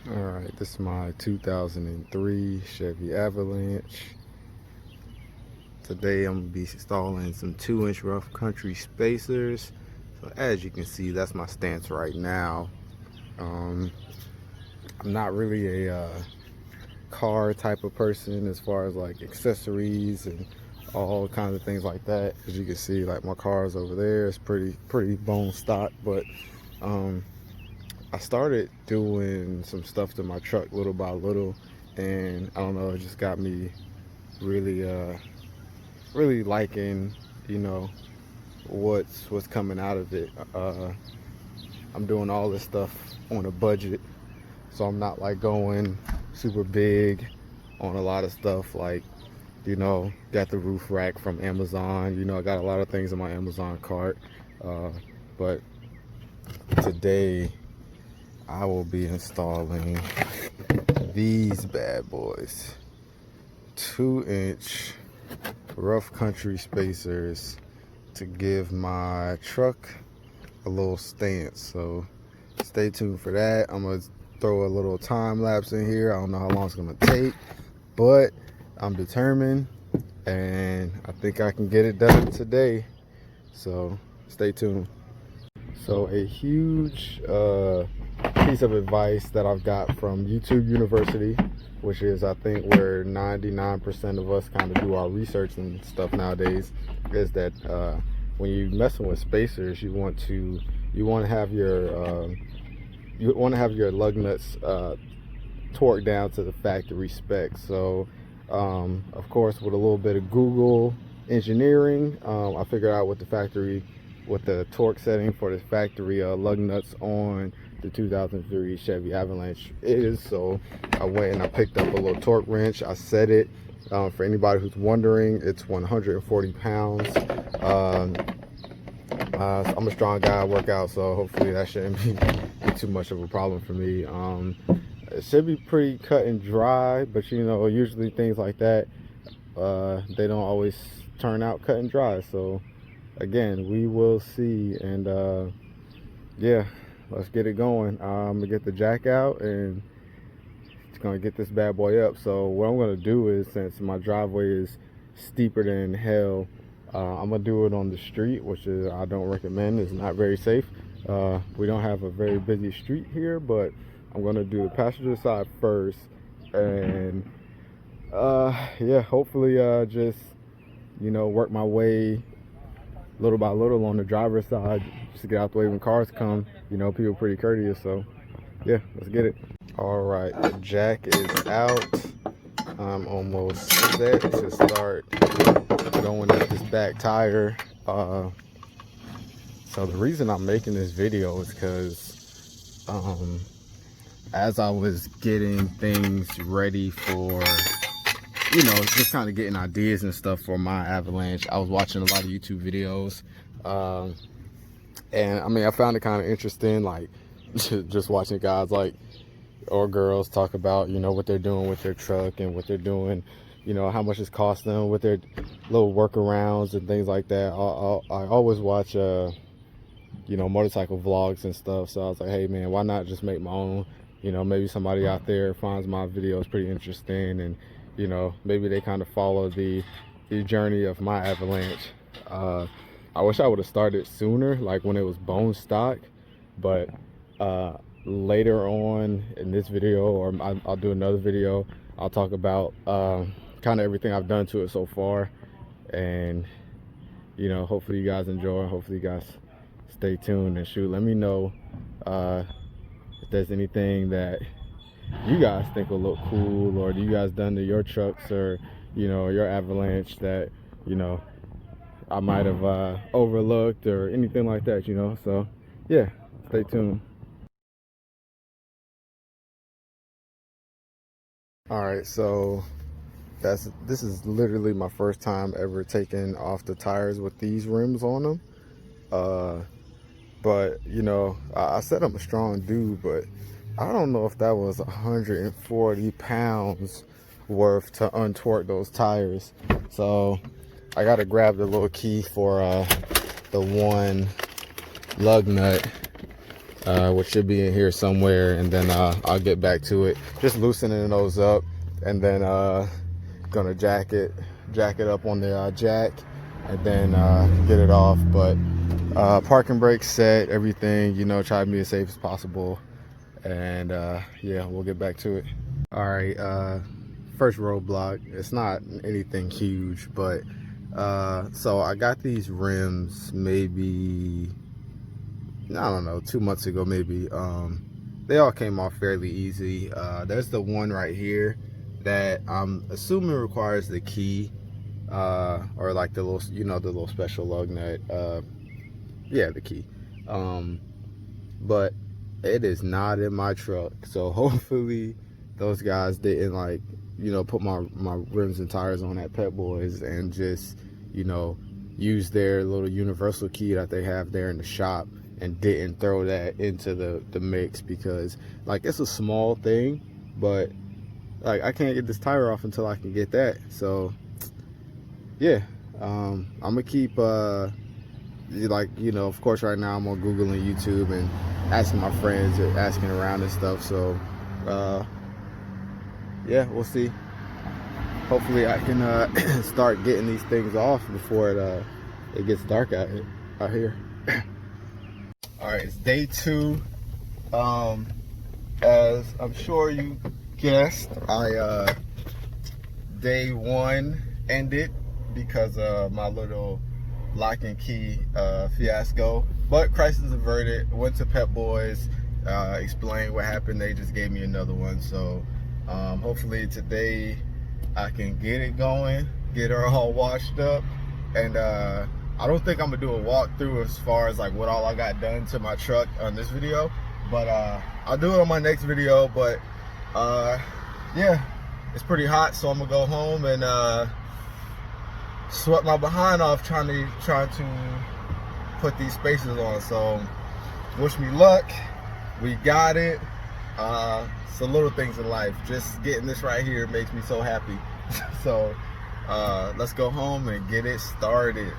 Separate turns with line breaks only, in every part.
Alright, this is my 2003 Chevy Avalanche. Today I'm going to be installing some 2-inch rough country spacers. So as you can see, that's my stance right now. I'm not really a car type of person as far as like accessories and all kinds of things like that. As you can see, like my car's over there, it's pretty bone stock, but I started doing some stuff to my truck little by little, and I don't know, it just got me really really liking, what's coming out of it. I'm doing all this stuff on a budget, so I'm not like going super big on a lot of stuff, like, got the roof rack from Amazon. I got a lot of things in my Amazon cart, but today I will be installing these bad boys, 2-inch rough country spacers to give my truck a little stance. So stay tuned for that. I'm gonna throw a little time lapse in here. I don't know how long it's gonna take, but I'm determined and I think I can get it done today. So stay tuned. So a huge piece of advice that I've got from YouTube University, which is I think where 99% of us kind of do our research and stuff nowadays, is that when you're messing with spacers, you want to have your lug nuts torqued down to the factory spec. So of course, with a little bit of Google engineering, I figured out what the torque setting for the factory lug nuts on the 2003 Chevy Avalanche is. So I went and I picked up a little torque wrench. I set it. For anybody who's wondering, it's 140 pounds. I'm a strong guy, I work out, so hopefully that shouldn't be too much of a problem for me. It should be pretty cut and dry, but usually things like that, they don't always turn out cut and dry. So again, we will see, and yeah, let's get it going. I'm gonna get the jack out and it's gonna get this bad boy up. So what I'm gonna do is, since my driveway is steeper than hell, I'm gonna do it on the street, which is, I don't recommend. It's not very safe. We don't have a very busy street here, but I'm gonna do the passenger side first, and yeah, hopefully just work my way little by little on the driver's side, just to get out the way when cars come. People are pretty courteous, so yeah, let's get it. All right, the jack is out. I'm almost set to start going at this back tire. So the reason I'm making this video is because as I was getting things ready for, just kind of getting ideas and stuff for my Avalanche, I was watching a lot of YouTube videos, and I mean, I found it kind of interesting, like just watching guys or girls talk about what they're doing with their truck and what they're doing, how much it's cost them with their little workarounds and things like that. I always watch motorcycle vlogs and stuff, so I was like, hey man, why not just make my own? Maybe somebody out there finds my videos pretty interesting, and maybe they kind of follow the journey of my Avalanche. I wish I would have started sooner, like when it was bone stock, but later on in this video, or I'll do another video, I'll talk about kind of everything I've done to it so far, and hopefully you guys enjoy. Hopefully you guys stay tuned, and shoot, let me know if there's anything that you guys think will look cool, or do you guys done to your trucks or your Avalanche that I might have overlooked or anything like that. So yeah, stay tuned. All right, so this is literally my first time ever taking off the tires with these rims on them. But I said I'm a strong dude, but I don't know if that was 140 pounds worth to untorque those tires. So I gotta grab the little key for the one lug nut which should be in here somewhere, and then I'll get back to it, just loosening those up, and then gonna jack it up on the jack, and then get it off. But parking brakes set, everything, you know, try to be as safe as possible, and yeah, we'll get back to it. All right, first roadblock, it's not anything huge, but so I got these rims maybe, I don't know, 2 months ago maybe. They all came off fairly easy. There's the one right here that I'm assuming requires the key, or like the little, you know, the little special lug nut. Yeah, the key. But it is not in my truck, so hopefully those guys didn't, like, you know, put my rims and tires on at Pep Boys and just, you know, use their little universal key that they have there in the shop and didn't throw that into the mix, because like it's a small thing, but like I can't get this tire off until I can get that. So yeah, I'm gonna keep like, you know, of course right now I'm on Google and YouTube and asking my friends or asking around and stuff. So yeah, we'll see. Hopefully I can start getting these things off before it gets dark out here. All right, it's day 2. As I'm sure you guessed, day 1 ended because of my little lock and key fiasco, but crisis averted. Went to Pep Boys, explained what happened. They just gave me another one, so hopefully today I can get it going, get her all washed up, and I don't think I'm gonna do a walkthrough as far as like what all I got done to my truck on this video, but I'll do it on my next video. But yeah, it's pretty hot, so I'm gonna go home and sweat my behind off trying to put these spacers on. So wish me luck. We got it. It's the little things in life. Just getting this right here makes me so happy. So let's go home and get it started.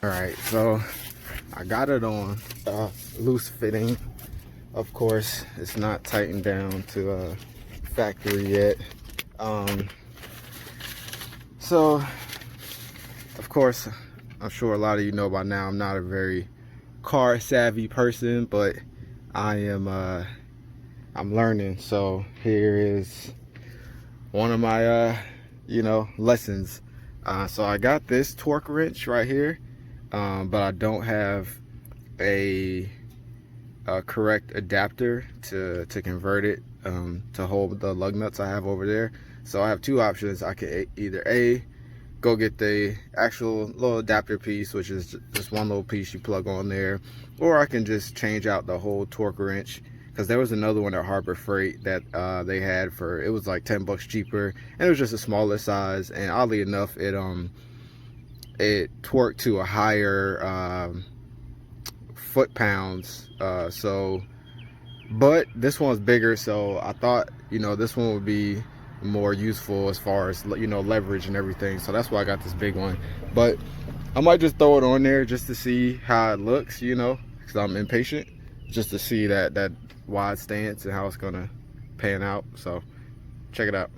Alright, so I got it on loose fitting. Of course, it's not tightened down to factory yet. So, of course, I'm sure a lot of you know by now I'm not a very car savvy person, but I am I'm learning. So here is one of my you know, lessons. So I got this torque wrench right here, but I don't have a correct adapter to convert it to hold the lug nuts I have over there. So I have two options. I could either go get the actual little adapter piece, which is just one little piece you plug on there, or I can just change out the whole torque wrench, because there was another one at Harbor Freight that they had for, it was like 10 bucks cheaper, and it was just a smaller size, and oddly enough it torqued to a higher foot-pounds. So but this one's bigger, so I thought, you know, this one would be more useful as far as, you know, leverage and everything. So that's why I got this big one. But I might just throw it on there just to see how it looks, you know, because I'm impatient just to see that wide stance and how it's gonna pan out. So check it out.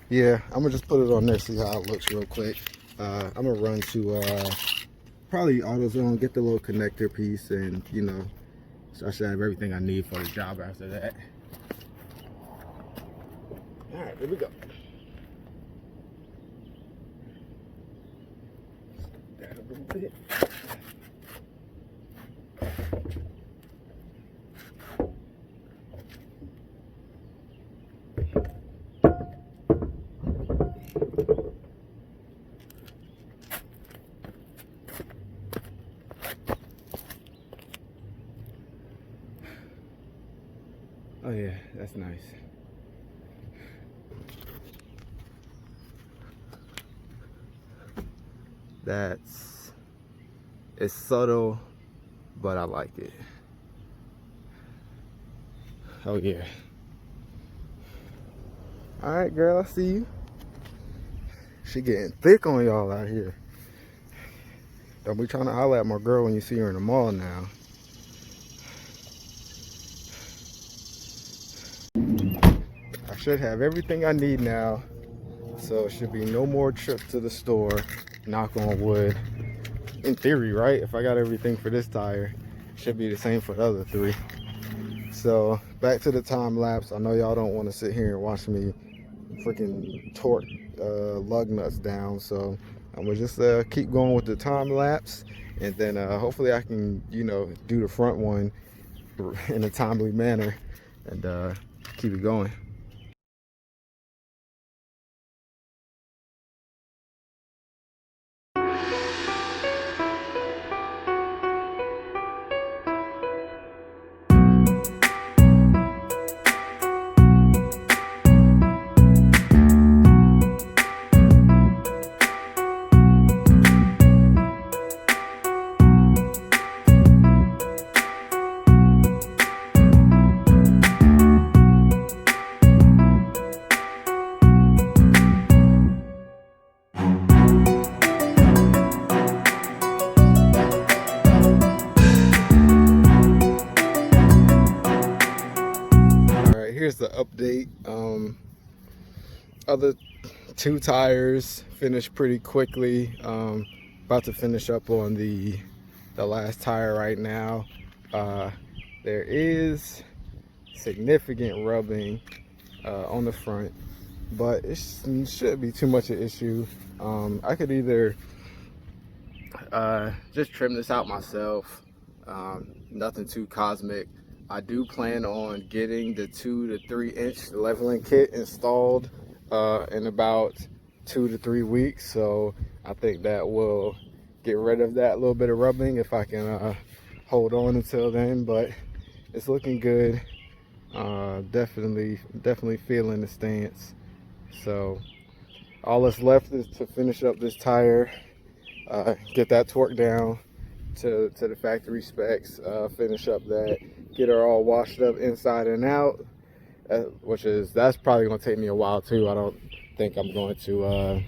Yeah, I'm gonna just put it on there, see how it looks real quick. I'm gonna run to probably AutoZone, get the little connector piece, and you know, so I should have everything I need for the job after that. All right, here we go. That a little bit. Oh yeah, that's nice. It's subtle, but I like it. Oh yeah. All right, girl, I see you. She getting thick on y'all out here. Don't be trying to holler at my girl when you see her in the mall now. I should have everything I need now, so it should be no more trips to the store, knock on wood. In theory, right? If I got everything for this tire, it should be the same for the other three. So back to the time lapse. I know y'all don't want to sit here and watch me freaking torque lug nuts down, so I'm gonna just keep going with the time lapse, and then hopefully I can, you know, do the front one in a timely manner and keep it going. Here's the update. Other two tires finished pretty quickly. About to finish up on the last tire right now. There is significant rubbing on the front, but it shouldn't be too much of an issue. I could either just trim this out myself, nothing too cosmic. I do plan on getting the 2 to 3 inch leveling kit installed in about 2 to 3 weeks, so I think that will get rid of that little bit of rubbing if I can hold on until then. But it's looking good. Definitely feeling the stance. So all that's left is to finish up this tire, get that torque down to the factory specs, finish up that, get her all washed up inside and out, that's probably going to take me a while too. I don't think I'm going to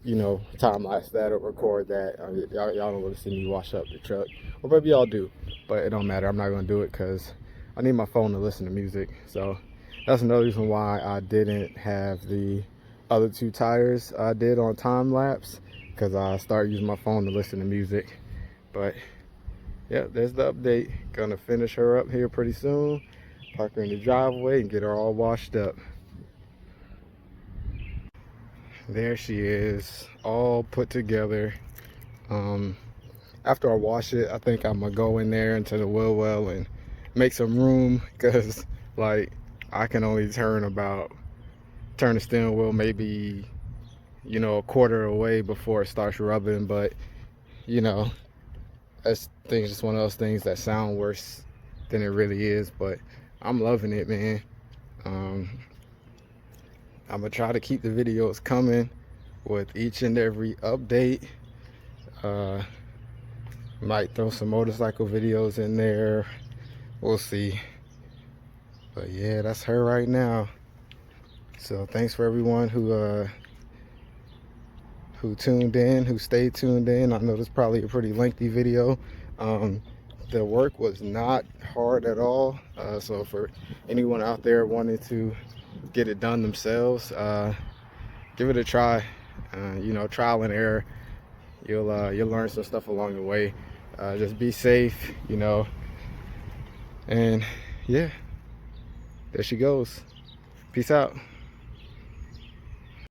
you know, time lapse that or record that. Y'all don't want to see me wash up the truck, or maybe y'all do, but it don't matter. I'm not going to do it because I need my phone to listen to music. So that's another reason why I didn't have the other two tires I did on time lapse, because I started using my phone to listen to music. But yeah, there's the update. Gonna finish her up here pretty soon, park her in the driveway and get her all washed up. There she is, all put together. After I wash it, I think I'm gonna go in there into the wheel well and make some room, because like I can only turn the steering wheel maybe, you know, a quarter away before it starts rubbing. But you know, that's things, just one of those things that sound worse than it really is. But I'm loving it, man. I'm gonna try to keep the videos coming with each and every update. Might throw some motorcycle videos in there, we'll see. But yeah, that's her right now. So thanks for everyone who tuned in, who stayed tuned in. I know this is probably a pretty lengthy video. the work was not hard at all. So for anyone out there wanting to get it done themselves, give it a try. You know, trial and error. You'll learn some stuff along the way. Just be safe, you know. And yeah, there she goes. Peace out.